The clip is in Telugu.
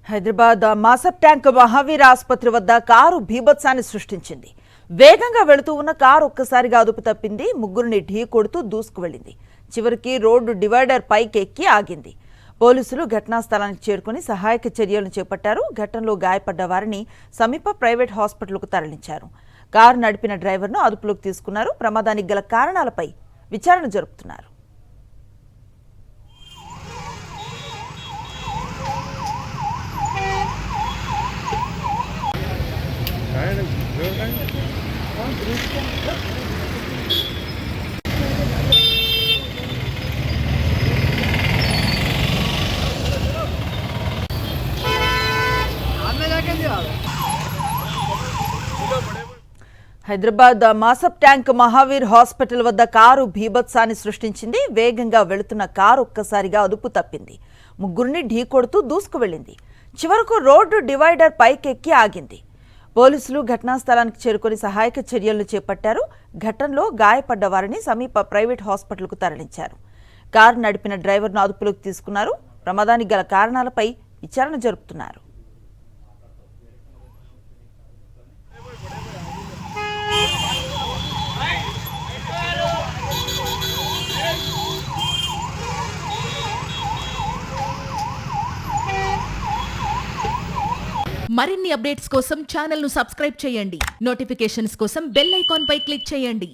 హైదరాబాద్ మాసప్ ట్యాంక్ మహావీర్ ఆసుపత్రి వద్ద కారు బీభత్సాన్ని సృష్టించింది. వేగంగా వెళుతూ ఉన్న కారు ఒక్కసారిగా అదుపు తప్పింది. ముగ్గురిని ఢీ కొడుతూ దూసుకు వెళ్లింది. చివరికి రోడ్డు డివైడర్ పైకి ఎక్కి ఆగింది. పోలీసులు ఘటనా స్థలానికి చేరుకుని సహాయక చర్యలను చేపట్టారు. ఘటనలో గాయపడ్డ వారిని సమీప ప్రైవేట్ హాస్పిటల్కు తరలించారు. కారు నడిపిన డ్రైవర్ను అదుపులోకి తీసుకున్నారు. ప్రమాదానికి గల కారణాలపై విచారణ జరుపుతున్నారు. హైదరాబాద్ మాసప్ ట్యాంక్ మహావీర్ హాస్పిటల్ వద్ద కారు బీభత్సాన్ని సృష్టించింది. వేగంగా వెళుతున్న కారు ఒక్కసారిగా అదుపు తప్పింది. ముగ్గురిని ఢీ కొడుతూ దూసుకు వెళ్లింది. చివరకు రోడ్డు డివైడర్ పైకెక్కి ఆగింది. పోలీసులు ఘటనా స్థలానికి చేరుకుని సహాయక చర్యలను చేపట్టారు. ఘటనలో గాయపడ్డ వారిని సమీప ప్రైవేట్ హాస్పిటల్కు తరలించారు. కారు నడిపిన డ్రైవర్ను అదుపులోకి తీసుకున్నారు. ప్రమాదానికి గల కారణాలపై విచారణ జరుపుతున్నారు. మరిన్ని అప్డేట్స్ కోసం ఛానల్ ను సబ్స్క్రైబ్ చేయండి. నోటిఫికేషన్స్ కోసం బెల్ ఐకాన్ పై క్లిక్ చేయండి.